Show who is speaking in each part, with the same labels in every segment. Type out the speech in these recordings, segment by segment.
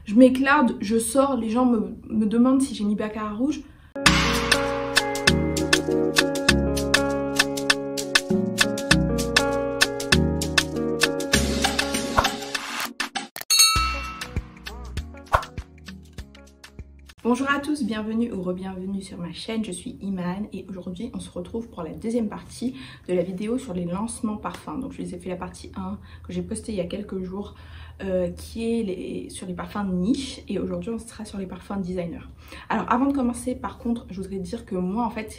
Speaker 1: je m'éclate, je sors, les gens me demandent si j'ai mis baccarat rouge. Bonjour à tous, bienvenue ou re-bienvenue sur ma chaîne, je suis Iman et aujourd'hui on se retrouve pour la deuxième partie de la vidéo sur les lancements parfums. Donc je vous ai fait la partie 1 que j'ai postée il y a quelques jours qui est sur les parfums de niche et aujourd'hui on sera sur les parfums designer. Alors avant de commencer par contre je voudrais dire que moi en fait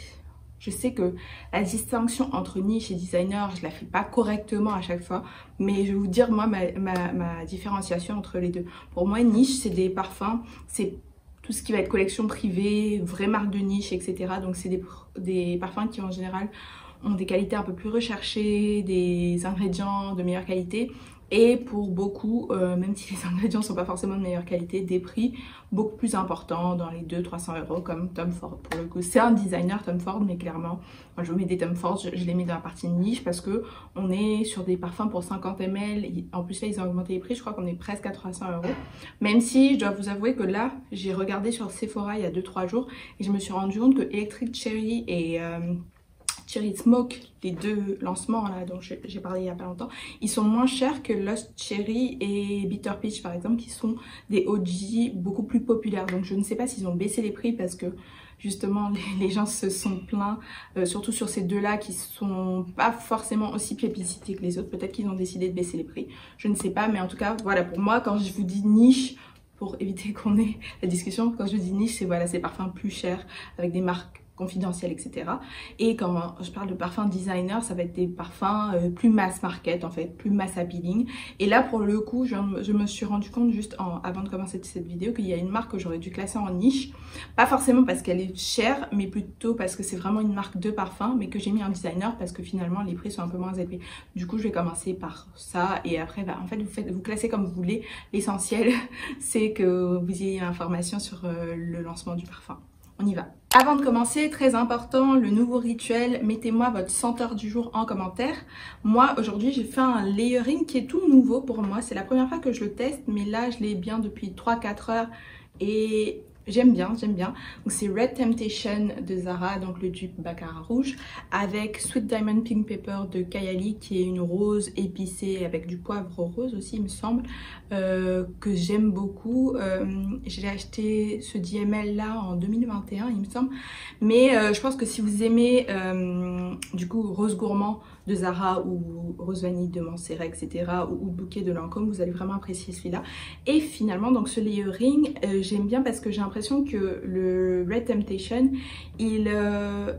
Speaker 1: je sais que la distinction entre niche et designer je la fais pas correctement à chaque fois, mais je vais vous dire moi ma différenciation entre les deux. Pour moi niche c'est des parfums, c'est tout ce qui va être collection privée, vraie marque de niche, etc. Donc c'est des parfums qui en général ont des qualités un peu plus recherchées, des ingrédients de meilleure qualité. Et pour beaucoup, même si les ingrédients ne sont pas forcément de meilleure qualité, des prix beaucoup plus importants, dans les 200-300 € comme Tom Ford. Pour le coup, c'est un designer Tom Ford, mais clairement, moi, je vous mets des Tom Ford, je les mets dans la partie niche parce que on est sur des parfums pour 50 ml. En plus là, ils ont augmenté les prix, je crois qu'on est presque à 300 €. Même si, je dois vous avouer que là, j'ai regardé sur Sephora il y a 2-3 jours et je me suis rendu compte que Electric Cherry et Cherry Smoke, les deux lancements là dont j'ai parlé il n'y a pas longtemps, ils sont moins chers que Lost Cherry et Bitter Peach par exemple, qui sont des OG beaucoup plus populaires. Donc je ne sais pas s'ils ont baissé les prix parce que justement les gens se sont plaints, surtout sur ces deux là qui sont pas forcément aussi plébiscités que les autres. Peut-être qu'ils ont décidé de baisser les prix, je ne sais pas, mais en tout cas voilà, pour moi quand je vous dis niche, pour éviter qu'on ait la discussion, quand je dis niche c'est voilà, ces parfums plus chers avec des marques confidentiel, etc. Et quand je parle de parfum designer, ça va être des parfums plus mass market en fait, plus mass appealing. Et là pour le coup, je me suis rendu compte juste avant de commencer cette vidéo qu'il y a une marque que j'aurais dû classer en niche. Pas forcément parce qu'elle est chère, mais plutôt parce que c'est vraiment une marque de parfum, mais que j'ai mis en designer parce que finalement les prix sont un peu moins élevés. Du coup je vais commencer par ça et après en fait vous classez comme vous voulez. L'essentiel c'est que vous ayez l'information sur le lancement du parfum. On y va. Avant de commencer, très important, le nouveau rituel, mettez-moi votre senteur du jour en commentaire. Moi, aujourd'hui, j'ai fait un layering qui est tout nouveau pour moi. C'est la première fois que je le teste, mais là, je l'ai bien depuis 3-4 heures et j'aime bien, j'aime bien. Donc c'est Red Temptation de Zara, donc le dupe baccarat rouge, avec Sweet Diamond Pink Pepper de Kayali, qui est une rose épicée avec du poivre rose aussi, il me semble, que j'aime beaucoup. J'ai acheté ce 10 ml là en 2021, il me semble. Mais je pense que si vous aimez du coup Rose Gourmand de Zara ou Rose Vanille de Mancera, etc. ou Bouquet de Lancôme, vous allez vraiment apprécier celui-là. Et finalement, donc ce layering, j'aime bien parce que j'ai l'impression que le Red Temptation, il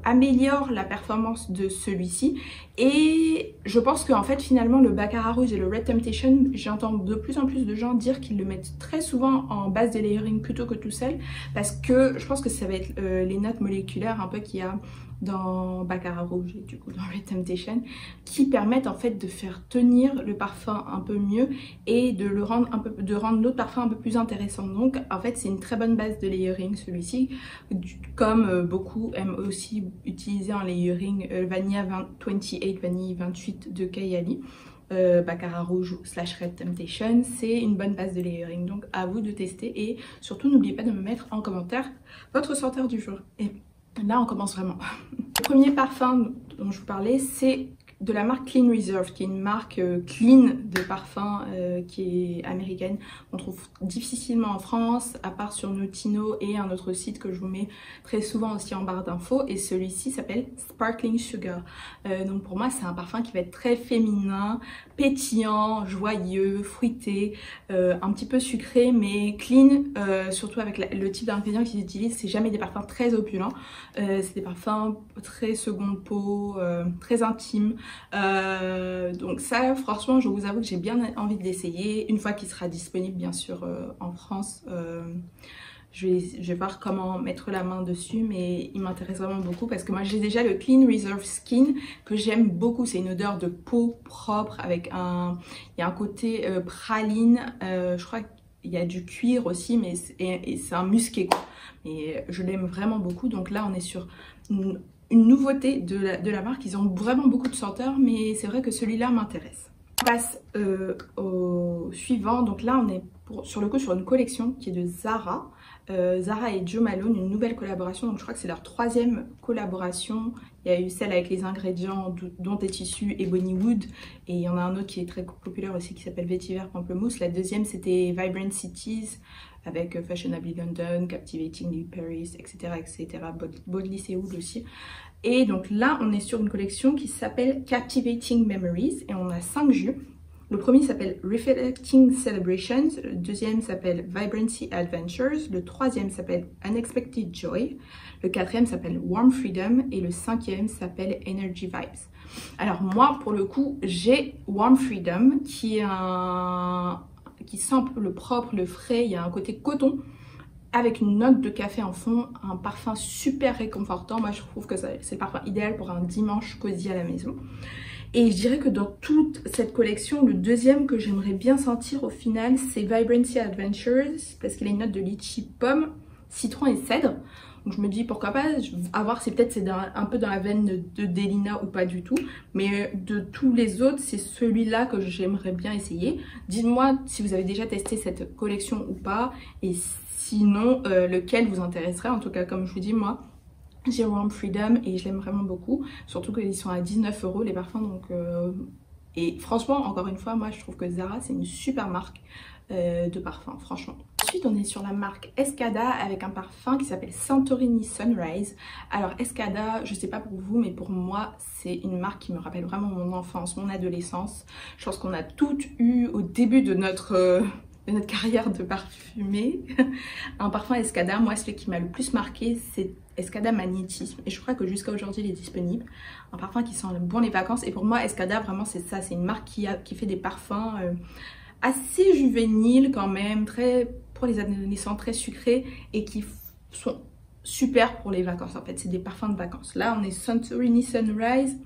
Speaker 1: améliore la performance de celui-ci. Et je pense qu'en fait, finalement, le baccarat rouge et le Red Temptation, j'entends de plus en plus de gens dire qu'ils le mettent très souvent en base de layering plutôt que tout seul. Parce que je pense que ça va être les notes moléculaires un peu qu'il y a dans baccarat rouge et du coup dans Red Temptation qui permettent en fait de faire tenir le parfum un peu mieux et de le rendre rendre l'autre parfum un peu plus intéressant. Donc en fait c'est une très bonne base de layering celui-ci, comme beaucoup aiment aussi utiliser en layering Vanilla 28 Vanille 28 de Kayali. Baccarat rouge / Red Temptation, c'est une bonne base de layering, donc à vous de tester et surtout n'oubliez pas de me mettre en commentaire votre senteur du jour. Et là on commence vraiment. Le premier parfum dont je vous parlais, c'est de la marque Clean Reserve, qui est une marque clean de parfum qui est américaine. On trouve difficilement en France, à part sur Notino et un autre site que je vous mets très souvent aussi en barre d'infos. Et celui-ci s'appelle Sparkling Sugar. Donc pour moi, c'est un parfum qui va être très féminin, pétillant, joyeux, fruité, un petit peu sucré, mais clean, surtout avec le type d'ingrédients qu'ils utilisent. C'est jamais des parfums très opulents. C'est des parfums très seconde peau, très intimes. Donc ça franchement je vous avoue que j'ai bien envie de l'essayer une fois qu'il sera disponible bien sûr en France. Je vais voir comment mettre la main dessus, mais il m'intéresse vraiment beaucoup parce que moi j'ai déjà le Clean Reserve Skin que j'aime beaucoup. C'est une odeur de peau propre avec il y a un côté praline, je crois qu'il y a du cuir aussi, mais c'est un musqué quoi. Mais je l'aime vraiment beaucoup. Donc là on est sur une nouveauté de la marque. Ils ont vraiment beaucoup de senteurs, mais c'est vrai que celui-là m'intéresse. On passe au suivant. Donc là on est sur le coup sur une collection qui est de Zara. Zara et Jo Malone, une nouvelle collaboration, donc je crois que c'est leur 3e collaboration. Il y a eu celle avec les ingrédients dont est issu Ebony Wood, et il y en a un autre qui est très populaire aussi qui s'appelle Vétiver Pamplemousse. La 2e c'était Vibrant Cities avec Fashionably London, Captivatingly Paris, etc. Boldly Seoul aussi. Et donc là on est sur une collection qui s'appelle Captivating Memories et on a 5 jus. Le premier s'appelle Reflecting Celebrations, le 2e s'appelle Vibrancy Adventures, le 3e s'appelle Unexpected Joy, le 4e s'appelle Warm Freedom et le 5e s'appelle Energy Vibes. Alors moi pour le coup j'ai Warm Freedom qui sent le propre, le frais, il y a un côté coton avec une note de café en fond, un parfum super réconfortant. Moi je trouve que c'est le parfum idéal pour un dimanche cosy à la maison. Et je dirais que dans toute cette collection, le 2e que j'aimerais bien sentir au final, c'est Vibrancy Adventures, parce qu'il a une note de litchi, pomme, citron et cèdre. Donc je me dis pourquoi pas, à voir si peut-être c'est un peu dans la veine de Delina ou pas du tout. Mais de tous les autres, c'est celui-là que j'aimerais bien essayer. Dites-moi si vous avez déjà testé cette collection ou pas, et sinon lequel vous intéresserait. En tout cas, comme je vous dis, moi j'ai Warm Freedom et je l'aime vraiment beaucoup, surtout qu'ils sont à 19 € les parfums, donc et franchement encore une fois moi je trouve que Zara c'est une super marque de parfum, franchement. Ensuite on est sur la marque Escada avec un parfum qui s'appelle Santorini Sunrise. Alors Escada, je sais pas pour vous mais pour moi c'est une marque qui me rappelle vraiment mon enfance, mon adolescence. Je pense qu'on a toutes eu au début de notre carrière de parfumée un parfum Escada. Moi celui qui m'a le plus marqué c'est Escada Magnétisme et je crois que jusqu'à aujourd'hui il est disponible. Un parfum qui sent bon les vacances et pour moi Escada vraiment c'est ça, c'est une marque qui fait des parfums assez juvéniles quand même, très pour les adolescents, très sucrés et qui sont super pour les vacances en fait, c'est des parfums de vacances. Là on est Santorini Sunrise,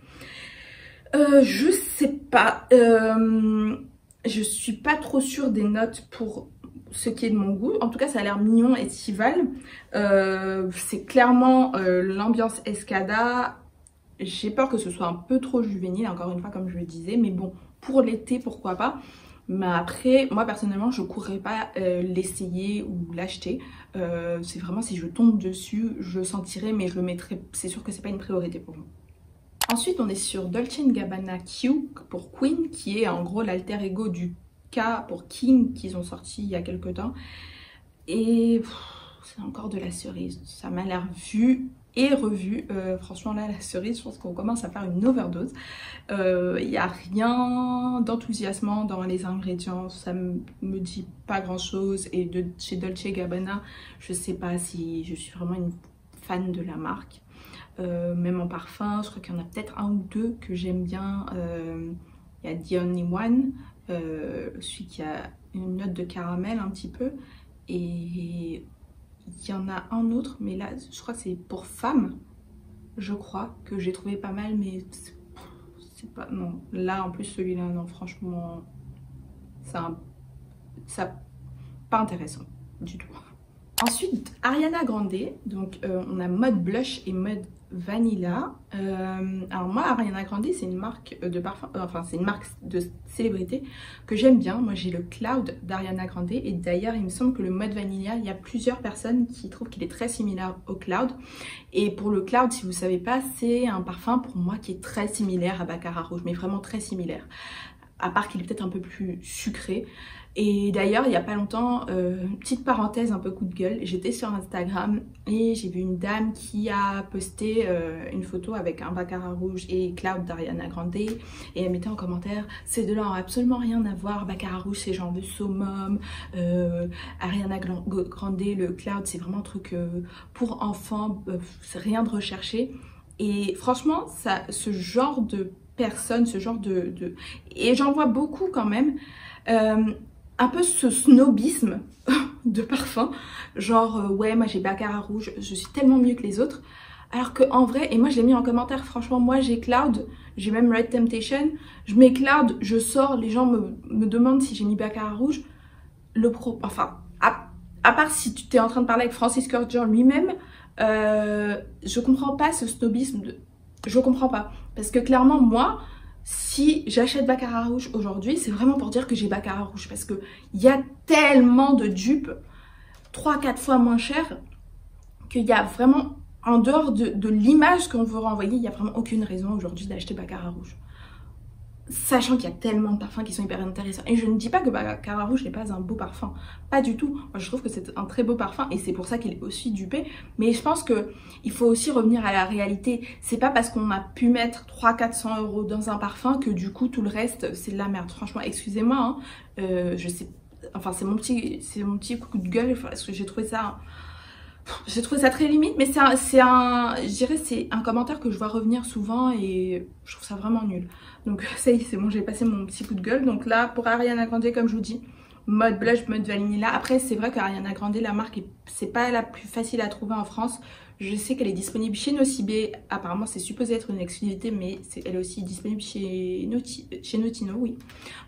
Speaker 1: je sais pas, je suis pas trop sûre des notes pour ce qui est de mon goût. En tout cas ça a l'air mignon, estival, c'est clairement l'ambiance Escada. J'ai peur que ce soit un peu trop juvénile encore une fois comme je le disais, mais bon pour l'été pourquoi pas. Mais après moi personnellement je courrais pas l'essayer ou l'acheter, c'est vraiment si je tombe dessus je sentirai mais je le mettrai, c'est sûr que c'est pas une priorité pour moi. Ensuite on est sur Dolce & Gabbana Q pour Queen qui est en gros l'alter ego du K pour King qu'ils ont sorti il y a quelques temps. Et c'est encore de la cerise, ça m'a l'air vu et revu. Franchement là la cerise je pense qu'on commence à faire une overdose. Il n'y a rien d'enthousiasmant dans les ingrédients, ça me dit pas grand chose. Et chez Dolce & Gabbana je sais pas si je suis vraiment une fan de la marque. Même en parfum, je crois qu'il y en a peut-être un ou deux que j'aime bien. Il y a The Only One, celui qui a une note de caramel un petit peu. Et il y en a un autre, mais là je crois que c'est pour femmes, je crois, que j'ai trouvé pas mal, mais c'est pas... Non, là en plus celui-là, non, franchement, ça pas intéressant du tout. Ensuite, Ariana Grande, donc on a mode blush et mode vanilla. Alors moi Ariana Grande c'est une marque de parfum, enfin c'est une marque de célébrité que j'aime bien. Moi j'ai le Cloud d'Ariana Grande et d'ailleurs il me semble que le mode vanilla, il y a plusieurs personnes qui trouvent qu'il est très similaire au Cloud. Et pour le Cloud, si vous savez pas, c'est un parfum pour moi qui est très similaire à Baccarat Rouge, mais vraiment très similaire, à part qu'il est peut-être un peu plus sucré. Et d'ailleurs il y a pas longtemps, petite parenthèse un peu coup de gueule, j'étais sur Instagram et j'ai vu une dame qui a posté une photo avec un Baccarat Rouge et Cloud d'Ariana Grande et elle mettait en commentaire: ces deux là ont absolument rien à voir, Baccarat Rouge c'est genre de summum, Ariana Grande le Cloud c'est vraiment un truc pour enfants, c'est rien de recherché. Et franchement ça, ce genre de personnes, ce genre et j'en vois beaucoup quand même, un peu ce snobisme de parfum, genre ouais moi j'ai Baccarat Rouge, je suis tellement mieux que les autres, alors que en vrai, et moi je l'ai mis en commentaire, franchement moi j'ai Cloud, j'ai même Red Temptation, je mets Cloud, je sors, les gens me demandent si j'ai mis Baccarat Rouge, enfin à part si tu t'es en train de parler avec Francis Kurkdjian lui-même, je comprends pas ce snobisme, je comprends pas, parce que clairement moi si j'achète Baccarat Rouge aujourd'hui, c'est vraiment pour dire que j'ai Baccarat Rouge. Parce qu'il y a tellement de dupes 3-4 fois moins cher qu'il y a vraiment, en dehors de l'image qu'on veut renvoyer, il n'y a vraiment aucune raison aujourd'hui d'acheter Baccarat Rouge. Sachant qu'il y a tellement de parfums qui sont hyper intéressants. Et je ne dis pas que Baccarat Rouge n'est pas un beau parfum. Pas du tout. Moi, je trouve que c'est un très beau parfum et c'est pour ça qu'il est aussi dupé. Mais je pense qu'il faut aussi revenir à la réalité. C'est pas parce qu'on a pu mettre 300-400 € dans un parfum que du coup, tout le reste, c'est de la merde. Franchement, excusez-moi. Hein. Je sais... Enfin, c'est mon petit coup de gueule parce que j'ai trouvé ça... J'ai trouvé ça très limite, mais je dirais c'est un commentaire que je vois revenir souvent et je trouve ça vraiment nul. Donc ça y est, c'est bon, j'ai passé mon petit coup de gueule. Donc là, pour Ariana Grande, comme je vous dis, mode blush, mode vanilla. Après, c'est vrai qu'Ariana Grande, la marque, c'est pas la plus facile à trouver en France. Je sais qu'elle est disponible chez Nocibé. Apparemment, c'est supposé être une exclusivité, mais elle est aussi disponible chez Notino, oui.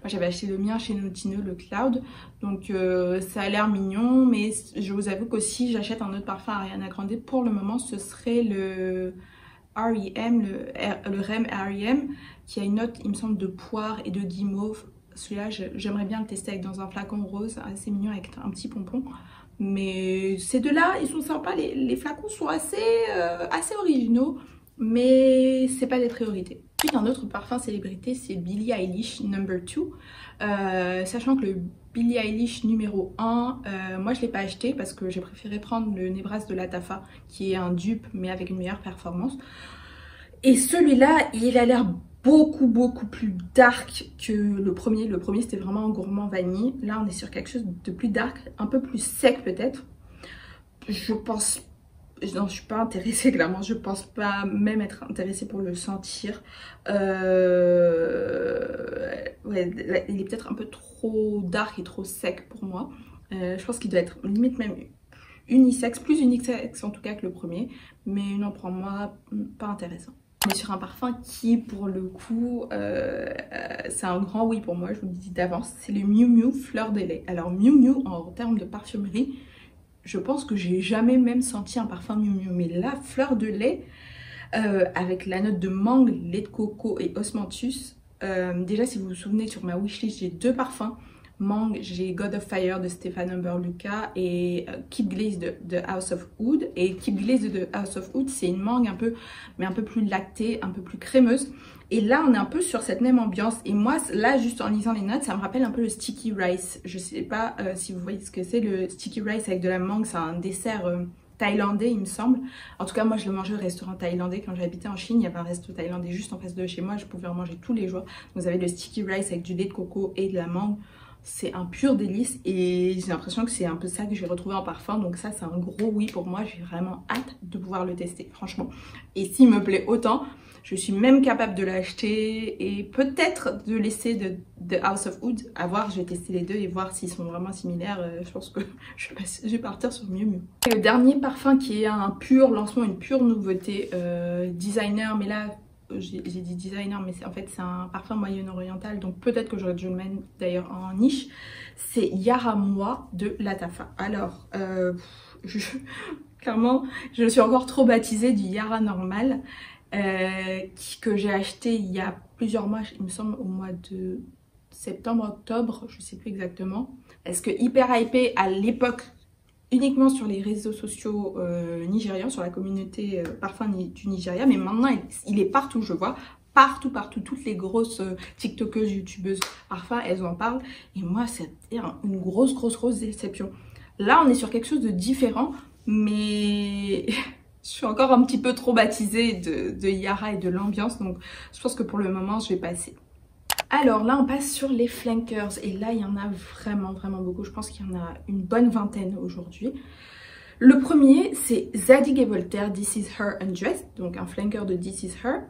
Speaker 1: Moi, j'avais acheté le mien chez Notino, le Cloud. Donc, ça a l'air mignon, mais je vous avoue qu'aussi, j'achète un autre parfum Ariana Grande. Pour le moment, ce serait le R.E.M., le REM R.E.M., qui a une note, il me semble, de poire et de guimauve. Celui-là, j'aimerais bien le tester dans un flacon rose, assez mignon, avec un petit pompon. Mais ces deux-là, ils sont sympas. Les flacons sont assez originaux, mais c'est pas des priorités. Ensuite, un autre parfum célébrité, c'est Billie Eilish No. 2. Sachant que le Billie Eilish numéro 1, moi je l'ai pas acheté parce que j'ai préféré prendre le Nebras de Lattafa, qui est un dupe, mais avec une meilleure performance. Et celui-là, il a l'air beaucoup plus dark que le premier. Le premier c'était vraiment un gourmand vanille. Là on est sur quelque chose de plus dark, un peu plus sec peut-être. Je pense... Non, je suis pas intéressée clairement, je pense pas même être intéressée pour le sentir. Ouais, il est peut-être un peu trop dark et trop sec pour moi. Je pense qu'il doit être limite même unisexe, plus unisexe en tout cas que le premier. Mais non, pour moi, pas intéressant. On est sur un parfum qui, pour le coup, c'est un grand oui pour moi, je vous le dis d'avance. C'est le Miu Miu Fleur de lait. Alors Miu Miu, en termes de parfumerie, je pense que j'ai jamais même senti un parfum Miu Miu. Mais là, Fleur de lait, avec la note de mangue, lait de coco et osmanthus. Déjà, si vous vous souvenez, sur ma wishlist, j'ai deux parfums. Mangue, j'ai God of Fire de Stefan Humber Luca et Keep Glaze de House of Wood. Et Keep Glaze de House of Wood, c'est une mangue un peu plus lactée, un peu plus crémeuse. Et là, on est un peu sur cette même ambiance. Et moi, là, juste en lisant les notes, ça me rappelle un peu le Sticky Rice. Je sais pas si vous voyez ce que c'est, le Sticky Rice avec de la mangue. C'est un dessert thaïlandais, il me semble. En tout cas, moi, je le mangeais au restaurant thaïlandais. Quand j'habitais en Chine, il y avait un resto thaïlandais juste en face de chez moi. Je pouvais en manger tous les jours. Vous avez le Sticky Rice avec du lait de coco et de la mangue. C'est un pur délice et j'ai l'impression que c'est un peu ça que je vais retrouver en parfum. Donc ça, c'est un gros oui pour moi. J'ai vraiment hâte de pouvoir le tester, franchement. Et s'il me plaît autant, je suis même capable de l'acheter et peut-être de laisser de House of Wood. À voir, je vais tester les deux et voir s'ils sont vraiment similaires. Je pense que je vais partir sur Miu Miu. Et le dernier parfum qui est un pur lancement, une pure nouveauté, designer, mais là... J'ai dit designer, mais en fait c'est un parfum moyen-oriental, donc peut-être que j'aurais dû le mettre d'ailleurs en niche. C'est Yara Moi de Lattafa. Alors, clairement, je suis encore trop baptisée du Yara normal, que j'ai acheté il y a plusieurs mois, il me semble au mois de septembre-octobre, je sais plus exactement. Est-ce que hyper hypé à l'époque, uniquement sur les réseaux sociaux nigérians, sur la communauté parfum du Nigeria, mais maintenant il est partout, je vois, partout, toutes les grosses tiktokeuses, youtubeuses parfum, elles en parlent, et moi c'était une grosse déception. Là on est sur quelque chose de différent, mais je suis encore un petit peu trop baptisée de Yara et de l'ambiance, donc je pense que pour le moment je vais passer. Alors là on passe sur les flankers et là il y en a vraiment beaucoup, je pense qu'il y en a une bonne vingtaine aujourd'hui. Le premier c'est Zadig & Voltaire This Is Her Undressed, donc un flanker de This Is Her.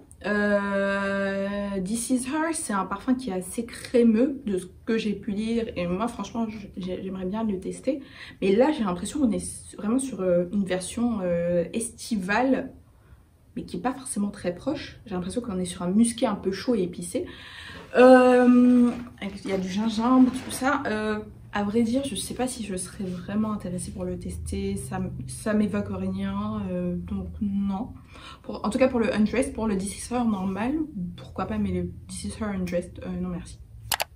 Speaker 1: This Is Her c'est un parfum qui est assez crémeux de ce que j'ai pu lire et moi franchement j'aimerais bien le tester. Mais là j'ai l'impression qu'on est vraiment sur une version estivale mais qui n'est pas forcément très proche. J'ai l'impression qu'on est sur un musqué un peu chaud et épicé. Il y a du gingembre, tout ça. À vrai dire, je sais pas si je serais vraiment intéressée pour le tester, ça m'évoque rien, donc non. En tout cas pour le Undressed, pour le This Is Her normal, pourquoi pas, mais le This Is Her Undressed, non merci.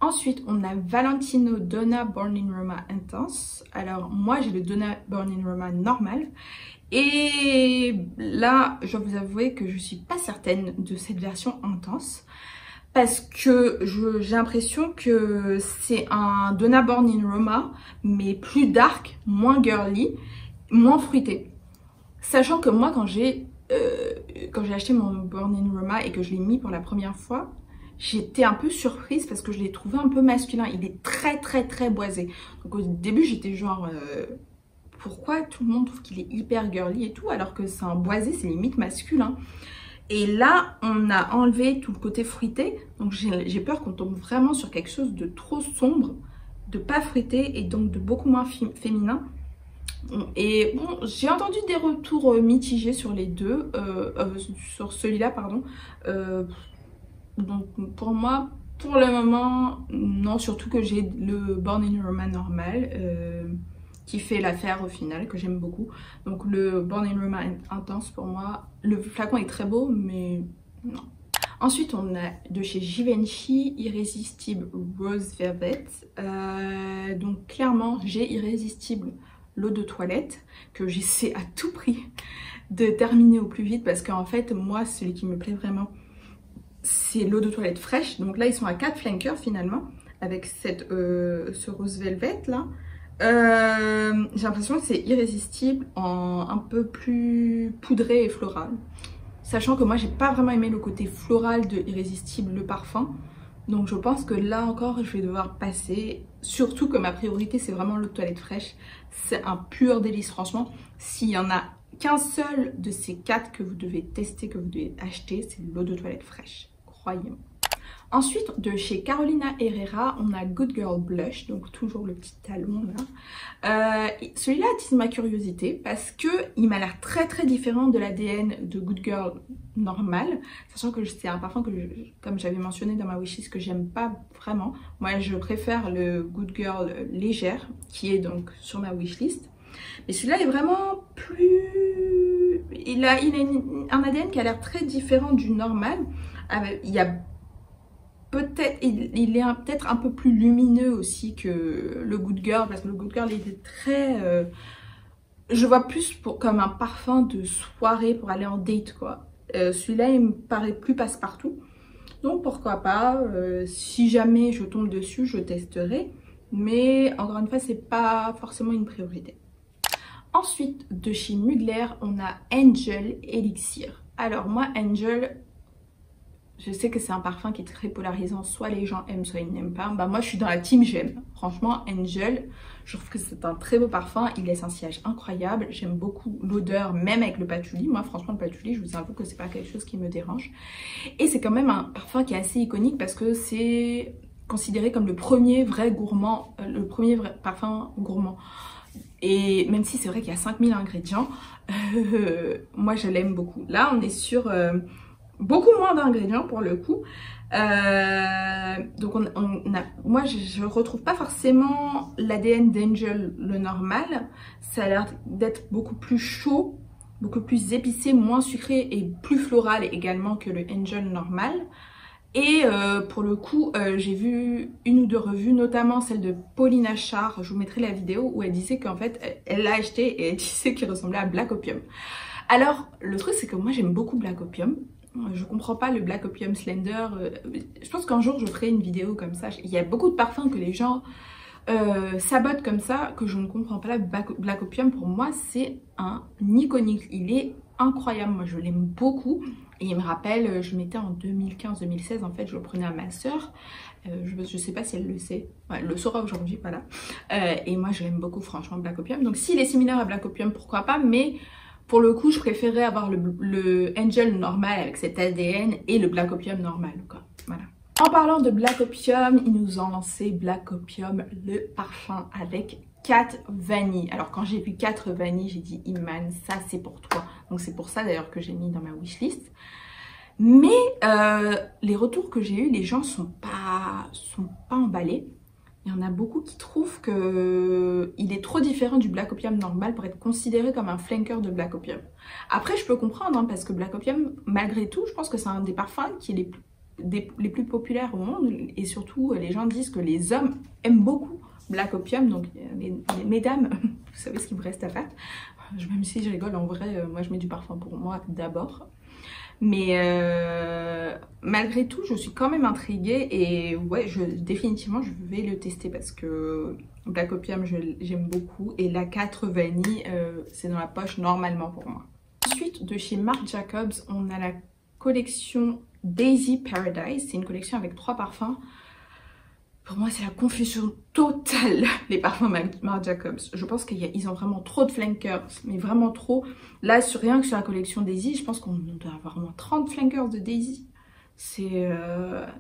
Speaker 1: Ensuite, on a Valentino Donna Born in Roma Intense. Alors moi j'ai le Donna Born in Roma normal. Et là, je dois vous avouer que je suis pas certaine de cette version intense. Parce que j'ai l'impression que c'est un Donna Born in Roma, mais plus dark, moins girly, moins fruité. Sachant que moi, quand j'ai acheté mon Born in Roma et que je l'ai mis pour la première fois, j'étais un peu surprise parce que je l'ai trouvé un peu masculin. Il est très boisé. Donc au début, j'étais genre... pourquoi tout le monde trouve qu'il est hyper girly et tout, alors que c'est un boisé, c'est limite masculin. Et là, on a enlevé tout le côté fruité. Donc j'ai peur qu'on tombe vraiment sur quelque chose de trop sombre, de pas fruité et donc de beaucoup moins féminin. Et bon, j'ai entendu des retours mitigés sur les deux, sur celui-là, pardon. Donc pour moi, pour le moment, non, surtout que j'ai le Born in Roma normal. Qui fait l'affaire au final, que j'aime beaucoup. Donc le Born in Roma intense pour moi, le flacon est très beau, mais non. Ensuite, on a de chez Givenchy Irrésistible Rose Velvet. Donc clairement, j'ai Irrésistible l'eau de toilette, que j'essaie à tout prix de terminer au plus vite, parce qu'en fait, moi, celui qui me plaît vraiment, c'est l'eau de toilette fraîche. Donc là, ils sont à 4 flankers finalement, avec ce rose velvet là. J'ai l'impression que c'est irrésistible en un peu plus poudré et floral, sachant que moi j'ai pas vraiment aimé le côté floral de Irrésistible le parfum, donc je pense que là encore je vais devoir passer, surtout que ma priorité c'est vraiment l'eau de toilette fraîche. C'est un pur délice, franchement. S'il y en a qu'un seul de ces 4 que vous devez tester, que vous devez acheter, c'est l'eau de toilette fraîche, croyez-moi. Ensuite, de chez Carolina Herrera, on a Good Girl Blush, donc toujours le petit talon là. Celui-là attise ma curiosité parce que il m'a l'air très différent de l'ADN de Good Girl normal, sachant que c'est un parfum que, comme j'avais mentionné dans ma wishlist, que j'aime pas vraiment. Moi, je préfère le Good Girl légère, qui est donc sur ma wishlist. Mais celui-là est vraiment plus... Il a un ADN qui a l'air très différent du normal. Il y a peut-être, il est peut-être un peu plus lumineux aussi que le Good Girl, parce que le Good Girl il était très... je vois plus comme un parfum de soirée pour aller en date quoi. Celui-là il me paraît plus passe-partout. Donc pourquoi pas, si jamais je tombe dessus, je testerai. Mais encore une fois, c'est pas forcément une priorité. Ensuite, de chez Mugler, on a Angel Elixir. Alors moi, Angel... Je sais que c'est un parfum qui est très polarisant, soit les gens aiment, soit ils n'aiment pas. Bah moi je suis dans la team j'aime. Franchement, Angel, je trouve que c'est un très beau parfum. Il laisse un sillage incroyable. J'aime beaucoup l'odeur, même avec le patchouli. Moi franchement le patchouli, je vous avoue que c'est pas quelque chose qui me dérange. Et c'est quand même un parfum qui est assez iconique parce que c'est considéré comme le premier vrai gourmand, le premier vrai parfum gourmand. Et même si c'est vrai qu'il y a 5000 ingrédients, moi je l'aime beaucoup. Là on est sur... beaucoup moins d'ingrédients pour le coup. Donc moi je retrouve pas forcément l'ADN d'Angel le normal. Ça a l'air d'être beaucoup plus chaud, beaucoup plus épicé, moins sucré et plus floral également que le Angel normal. Et pour le coup, j'ai vu une ou deux revues, notamment celle de Paulina Char, je vous mettrai la vidéo, où elle disait qu'en fait, elle l'a acheté et elle disait qu'il ressemblait à Black Opium. Alors, le truc c'est que moi j'aime beaucoup Black Opium. Je comprends pas le Black Opium Slender. Je pense qu'un jour je ferai une vidéo comme ça. Il y a beaucoup de parfums que les gens sabotent comme ça, que je ne comprends pas. Là, Black Opium pour moi c'est un iconique. Il est incroyable, moi je l'aime beaucoup. Et il me rappelle, je mettais en 2015-2016, en fait je le prenais à ma soeur. Je sais pas si elle le sait, ouais, elle le saura aujourd'hui, voilà. Et moi je l'aime beaucoup franchement Black Opium. Donc s'il est similaire à Black Opium, pourquoi pas, mais pour le coup je préférais avoir le Angel normal avec cet ADN et le Black Opium normal, quoi. Voilà. En parlant de Black Opium, ils nous ont lancé Black Opium, le parfum avec 4 vanilles. Alors quand j'ai vu 4 vanilles, j'ai dit Iman, ça c'est pour toi. Donc c'est pour ça d'ailleurs que j'ai mis dans ma wishlist. Mais les retours que j'ai eu, les gens sont pas emballés. Il y en a beaucoup qui trouvent qu'il est trop différent du Black Opium normal pour être considéré comme un flanker de Black Opium. Après, je peux comprendre, hein, parce que Black Opium, malgré tout, je pense que c'est un des parfums qui est les plus populaires au monde. Et surtout, les gens disent que les hommes aiment beaucoup Black Opium. Donc, mesdames, vous savez ce qu'il vous reste à faire. Même si je rigole, en vrai, moi, je mets du parfum pour moi d'abord. Mais malgré tout, je suis quand même intriguée et ouais, définitivement, je vais le tester parce que Black Opium, j'aime beaucoup. Et la 4 vanille, c'est dans la poche normalement pour moi. Ensuite, de chez Marc Jacobs, on a la collection Daisy Paradise. C'est une collection avec 3 parfums. Pour moi, c'est la confusion totale, les parfums Marc Jacobs. Je pense qu'ils ont vraiment trop de flankers, mais vraiment trop. Là, rien que sur la collection Daisy, je pense qu'on doit avoir au moins 30 flankers de Daisy. C'est...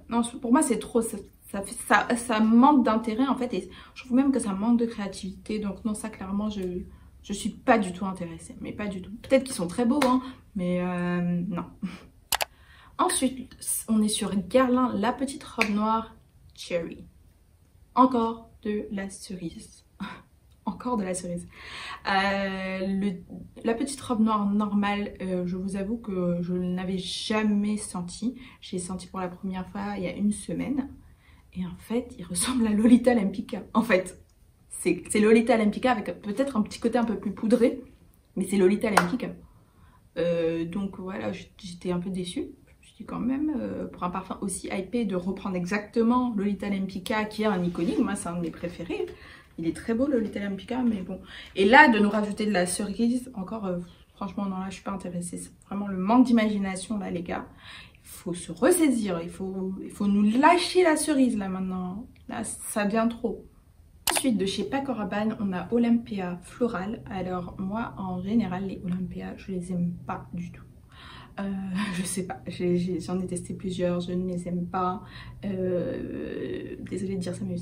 Speaker 1: Non, pour moi, c'est trop. Ça manque d'intérêt, en fait. Et je trouve même que ça manque de créativité. Donc non, ça, clairement, je suis pas du tout intéressée. Mais pas du tout. Peut-être qu'ils sont très beaux, hein, mais non. Ensuite, on est sur Guerlain, la petite robe noire Cherry. Encore de la cerise. Encore de la cerise. La petite robe noire normale, je vous avoue que je ne l'avais jamais senti. J'ai senti pour la première fois il y a une semaine. Et en fait, il ressemble à Lolita Lempicka. En fait, c'est Lolita Lempicka avec peut-être un petit côté un peu plus poudré. Mais c'est Lolita Lempicka. Donc voilà, j'étais un peu déçue. Quand même, pour un parfum aussi hypé, de reprendre exactement Lolita Lempicka qui est un iconique. Moi, c'est un de mes préférés. Il est très beau, Lolita Lempicka, mais bon. Et là, de nous rajouter de la cerise, encore, franchement, non, là, je suis pas intéressée. C'est vraiment le manque d'imagination, là, les gars. Il faut se ressaisir. Il faut nous lâcher la cerise, là, maintenant. Là, ça devient trop. Ensuite, de chez Paco Rabanne, on a Olympia Floral. Alors, moi, en général, les Olympia, je les aime pas du tout. Je sais pas, j'en ai testé plusieurs, je ne les aime pas. Désolée de dire ça, mais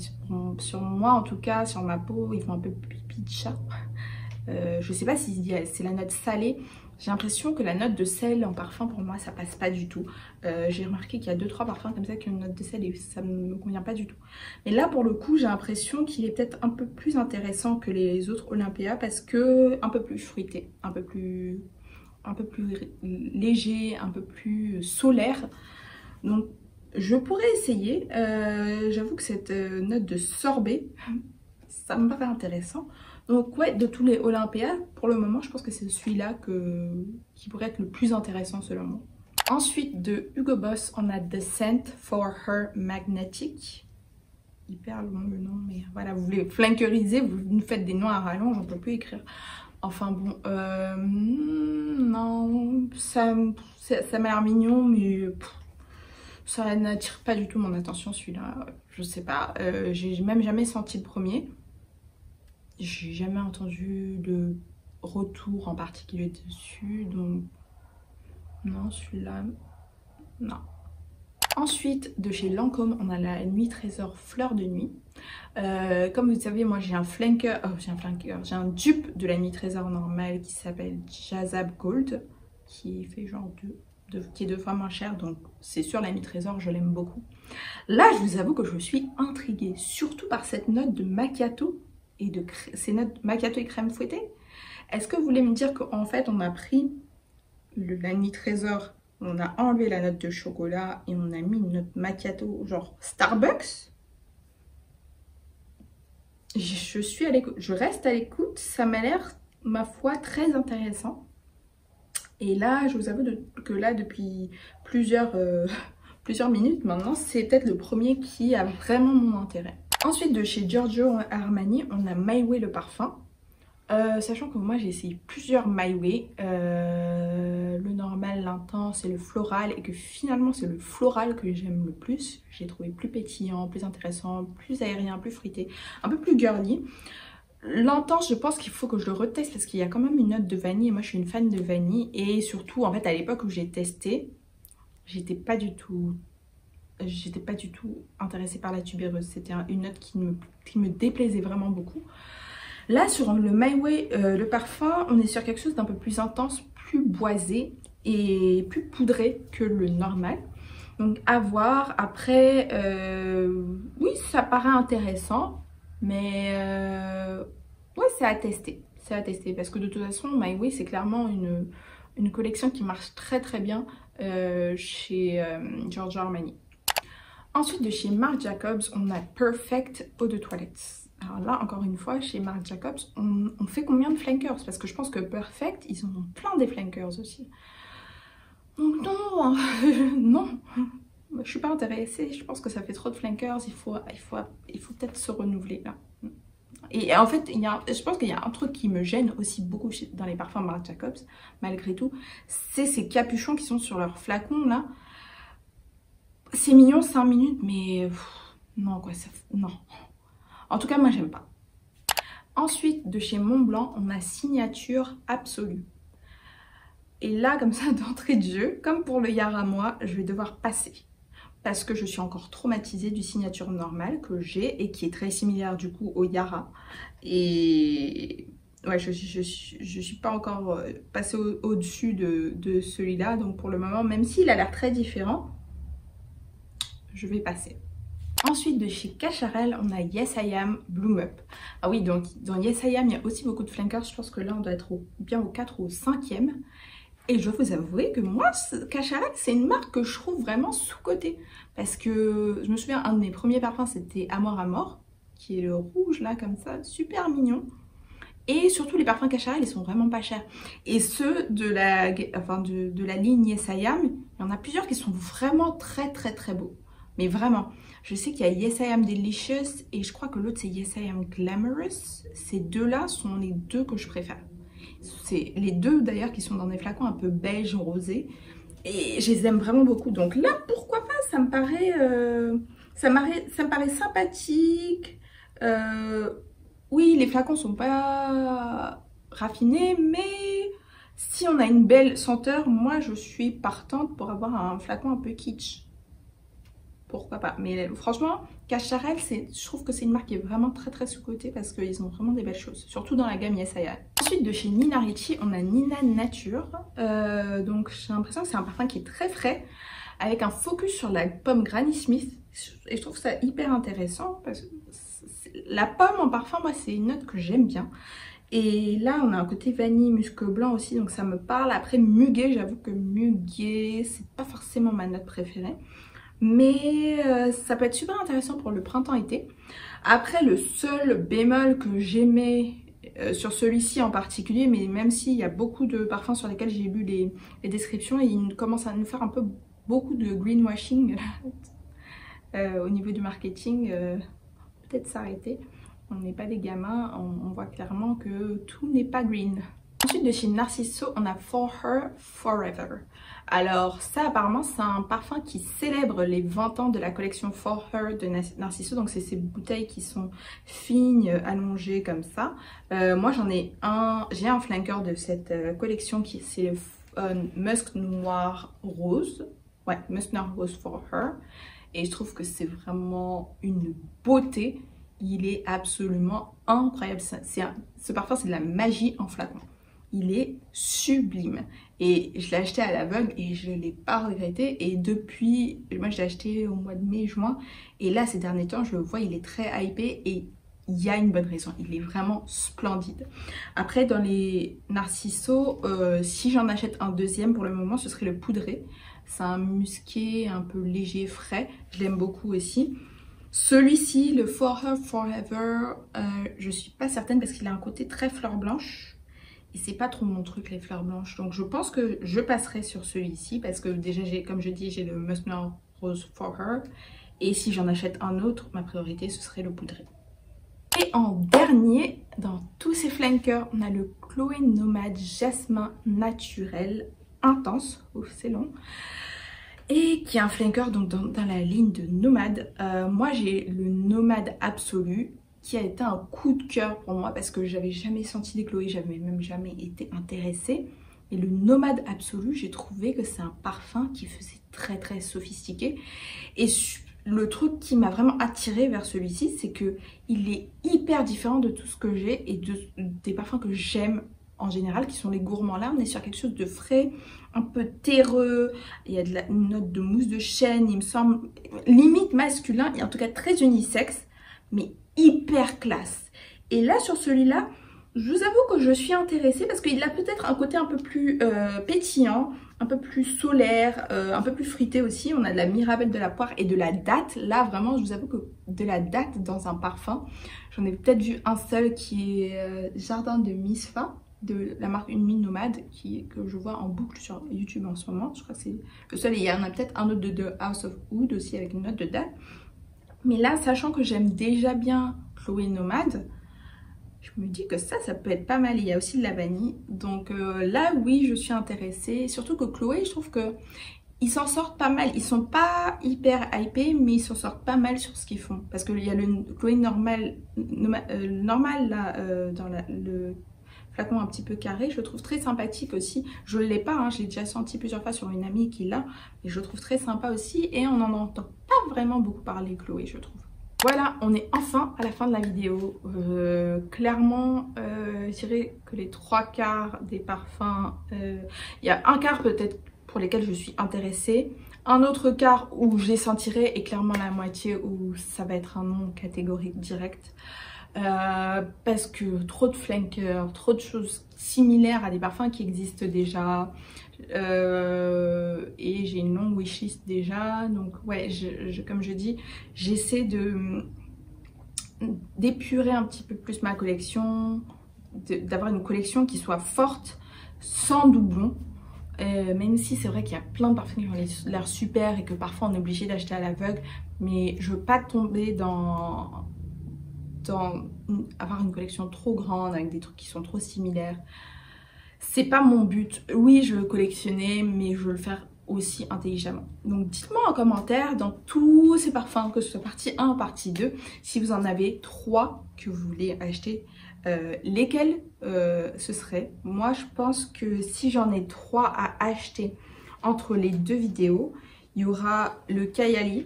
Speaker 1: sur moi en tout cas, sur ma peau, ils font un peu pipi de chat. Je sais pas si c'est la note salée. J'ai l'impression que la note de sel en parfum, pour moi, ça passe pas du tout. J'ai remarqué qu'il y a 2-3 parfums comme ça qui ont une note de sel et ça me convient pas du tout. Mais là, pour le coup, j'ai l'impression qu'il est peut-être un peu plus intéressant que les autres Olympia parce que un peu plus fruité, un peu plus léger, un peu plus solaire. Donc je pourrais essayer. J'avoue que cette note de sorbet, ça me paraît intéressant. Donc ouais, de tous les Olympia, pour le moment, je pense que c'est celui-là qui pourrait être le plus intéressant selon moi. Ensuite, de Hugo Boss, on a The Scent for Her Magnetic. Hyper long le nom, mais voilà, vous voulez flankeriser, vous nous faites des noms à rallonge, on peut plus écrire. Enfin bon, non, ça m'a l'air mignon, mais ça n'attire pas du tout mon attention celui-là. Je sais pas, j'ai même jamais senti le premier. J'ai jamais entendu de retour en particulier dessus, donc non, celui-là, non. Ensuite, de chez Lancôme, on a la Nuit Trésor Fleur de Nuit. Comme vous savez, moi j'ai un flanker, j'ai un dupe de la Nuit Trésor normale qui s'appelle Jazab Gold, qui fait genre qui est 2 fois moins cher, donc c'est sûr la Nuit Trésor, je l'aime beaucoup. Là, je vous avoue que je suis intriguée, surtout par cette note de macchiato et ces notes macchiato et crème fouettée. Est-ce que vous voulez me dire qu'en fait on a pris la Nuit Trésor, on a enlevé la note de chocolat et on a mis une note macchiato genre Starbucks? Je suis à l'écoute, je reste à l'écoute, ça m'a l'air, ma foi, très intéressant. Et là, je vous avoue que là, depuis plusieurs minutes maintenant, c'est peut-être le premier qui a vraiment mon intérêt. Ensuite, de chez Giorgio Armani, on a My Way le parfum. Sachant que moi j'ai essayé plusieurs My Way, le normal, l'intense et le floral, et que finalement c'est le floral que j'aime le plus. J'ai trouvé plus pétillant, plus intéressant, plus aérien, plus fruité, un peu plus girly. L'intense, je pense qu'il faut que je le reteste parce qu'il y a quand même une note de vanille et moi je suis une fan de vanille. Et surtout en fait à l'époque où j'ai testé, j'étais pas du tout intéressée par la tubéreuse. C'était une note qui me déplaisait vraiment beaucoup. Là, sur le My Way, le parfum, on est sur quelque chose d'un peu plus intense, plus boisé et plus poudré que le normal. Donc à voir. Après, oui, ça paraît intéressant, mais ouais, c'est à tester. C'est à tester parce que de toute façon, My Way, c'est clairement une collection qui marche très très bien chez Giorgio Armani. Ensuite, de chez Marc Jacobs, on a Perfect eau de toilette. Alors là, encore une fois, chez Marc Jacobs, on fait combien de flankers? Parce que je pense que Perfect, ils en ont plein des flankers aussi. Donc non, non, je suis pas intéressée. Je pense que ça fait trop de flankers. Il faut peut-être se renouveler là. Et en fait, je pense qu'il y a un truc qui me gêne aussi beaucoup dans les parfums Marc Jacobs, malgré tout, c'est ces capuchons qui sont sur leur flacon là. C'est mignon 5 minutes, mais non quoi, non. En tout cas, moi j'aime pas. Ensuite, de chez Montblanc, on a Signature Absolue. Et là, comme ça, d'entrée de jeu, comme pour le Yara moi, je vais devoir passer. Parce que je suis encore traumatisée du Signature normal que j'ai et qui est très similaire du coup au Yara. Et ouais, je suis pas encore passée au-dessus de celui-là. Donc pour le moment, même s'il a l'air très différent, je vais passer. Ensuite, de chez Cacharel, on a Yes I Am Bloom Up. Ah oui, donc dans Yes I Am, il y a aussi beaucoup de flankers. Je pense que là, on doit être bien au 4 ou au 5e. Et je dois vous avouer que moi, Cacharel, c'est une marque que je trouve vraiment sous-cotée. Parce que je me souviens, un de mes premiers parfums, c'était Amor Amor, qui est le rouge là, comme ça, super mignon. Et surtout, les parfums Cacharel, ils sont vraiment pas chers. Et ceux de la ligne Yes I Am, il y en a plusieurs qui sont vraiment très très très beaux. Mais vraiment, je sais qu'il y a Yes I Am Delicious et je crois que l'autre c'est Yes I Am Glamorous. Ces deux-là sont les deux que je préfère. C'est les deux d'ailleurs qui sont dans des flacons un peu beige rosé. Et je les aime vraiment beaucoup. Donc là, pourquoi pas, ça me paraît sympathique. Oui, les flacons sont pas raffinés, mais si on a une belle senteur, moi je suis partante pour avoir un flacon un peu kitsch. Pourquoi pas, mais franchement Cacharel, je trouve que c'est une marque qui est vraiment très très sous-cotée parce qu'ils ont vraiment des belles choses, surtout dans la gamme Yes I Am. Ensuite, de chez Nina Ricci, on a Nina Nature. Donc j'ai l'impression que c'est un parfum qui est très frais avec un focus sur la pomme Granny Smith et je trouve ça hyper intéressant parce que la pomme en parfum, moi c'est une note que j'aime bien. Et là, on a un côté vanille, musc blanc aussi, donc ça me parle. Après, muguet, j'avoue que muguet, c'est pas forcément ma note préférée. Mais ça peut être super intéressant pour le printemps-été. Après, le seul bémol que j'aimais sur celui-ci en particulier, mais même s'il y a beaucoup de parfums sur lesquels j'ai lu les descriptions, il commence à nous faire un peu beaucoup de greenwashing au niveau du marketing. Peut-être s'arrêter. On n'est pas des gamins, on voit clairement que tout n'est pas green. Ensuite, de chez Narciso, on a For Her Forever. Alors ça, apparemment, c'est un parfum qui célèbre les 20 ans de la collection For Her de Narciso. Donc c'est ces bouteilles qui sont fines, allongées comme ça. Moi, j'ai un flanker de cette collection qui c'est Musk Noir Rose. Ouais, Musk Noir Rose For Her. Et je trouve que c'est vraiment une beauté. Il est absolument incroyable. Ce parfum, c'est de la magie en flacon. Il est sublime. Et je l'ai acheté à l'aveugle et je ne l'ai pas regretté. Et depuis, moi je l'ai acheté au mois de mai-juin. Et là, ces derniers temps, je le vois, il est très hypé et il y a une bonne raison. Il est vraiment splendide. Après, dans les Narciso, si j'en achète un deuxième pour le moment, ce serait le poudré. C'est un musqué un peu léger, frais. Je l'aime beaucoup aussi. Celui-ci, le For Her Forever, je suis pas certaine parce qu'il a un côté très fleur blanche. Et c'est pas trop mon truc les fleurs blanches. Donc je pense que je passerai sur celui-ci parce que déjà, comme je dis, j'ai le Musk Noir Rose For Her. Et si j'en achète un autre, ma priorité, ce serait le poudré. Et en dernier, dans tous ces flankers, on a le Chloé Nomade Jasmin Naturel Intense. Ouf, c'est long. Et qui est un flanker donc dans la ligne de Nomade. Moi j'ai le Nomade Absolu qui a été un coup de cœur pour moi parce que j'avais jamais senti des Chloé, j'avais même jamais été intéressée. Et le Nomade Absolu, j'ai trouvé que c'est un parfum qui faisait très très sophistiqué. Et le truc qui m'a vraiment attirée vers celui-ci, c'est que il est hyper différent de tout ce que j'ai et des parfums que j'aime en général qui sont les gourmands. Là on est sur quelque chose de frais, un peu terreux, il y a une note de mousse de chêne, il me semble limite masculin et en tout cas très unisexe, mais hyper classe. Et là sur celui-là, je vous avoue que je suis intéressée parce qu'il a peut-être un côté un peu plus pétillant, un peu plus solaire, un peu plus fruité aussi. On a de la mirabelle, de la poire et de la date. Là vraiment je vous avoue que de la date dans un parfum, j'en ai peut-être vu un seul qui est Jardin de Misfa, de la marque Une Mine Nomade, que je vois en boucle sur YouTube en ce moment. Je crois que c'est le seul, et il y en a peut-être un autre de House of Wood aussi avec une note de date. Mais là, sachant que j'aime déjà bien Chloé Nomade, je me dis que ça peut être pas mal. Il y a aussi de la vanille. Donc là, oui, je suis intéressée. Surtout que Chloé, je trouve que ils s'en sortent pas mal. Ils sont pas hyper hypés, mais ils s'en sortent pas mal sur ce qu'ils font. Parce qu'il y a le Chloé normal là, dans le flacon un petit peu carré. Je le trouve très sympathique aussi. Je ne l'ai pas, hein, je l'ai déjà senti plusieurs fois sur une amie qui l'a. Et je le trouve très sympa aussi. Et on n'en entend pas vraiment beaucoup parler, Chloé, je trouve. Voilà, on est enfin à la fin de la vidéo. Clairement, je dirais que les 3/4 des parfums, il y a un quart peut-être pour lesquels je suis intéressée, un autre quart où je les sentirai et clairement la moitié où ça va être un non catégorique direct. Parce que trop de flankers, trop de choses similaires à des parfums qui existent déjà. Et j'ai une longue wishlist déjà, donc ouais, comme je dis, j'essaie d'épurer un petit peu plus ma collection, d'avoir une collection qui soit forte, sans doublon, même si c'est vrai qu'il y a plein de parfums qui ont l'air super et que parfois on est obligé d'acheter à l'aveugle, mais je veux pas tomber dans avoir une collection trop grande avec des trucs qui sont trop similaires. C'est pas mon but. Oui, je veux collectionner, mais je veux le faire aussi intelligemment. Donc dites-moi en commentaire dans tous ces parfums, que ce soit partie 1 ou partie 2, si vous en avez 3 que vous voulez acheter, lesquels ce serait. Moi je pense que si j'en ai 3 à acheter entre les deux vidéos, il y aura le Kayali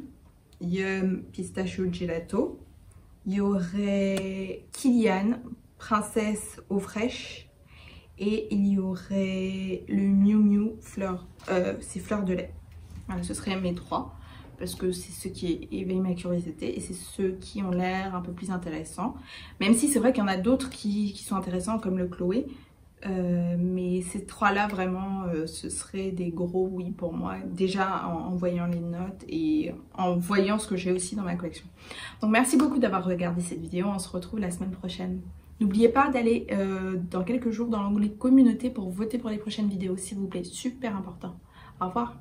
Speaker 1: Yum Pistachio Gelato, il y aurait Kilian Princesse Eau Fraîche, et il y aurait le Miu Miu c'est fleurs de lait. Voilà, ce seraient mes 3 parce que c'est ceux qui éveillent ma curiosité et c'est ceux qui ont l'air un peu plus intéressants. Même si c'est vrai qu'il y en a d'autres qui sont intéressants comme le Chloé. Mais ces 3-là vraiment ce seraient des gros oui pour moi, déjà en voyant les notes et en voyant ce que j'ai aussi dans ma collection. Donc merci beaucoup d'avoir regardé cette vidéo, on se retrouve la semaine prochaine. N'oubliez pas d'aller dans quelques jours dans l'onglet communauté pour voter pour les prochaines vidéos s'il vous plaît, super important. Au revoir.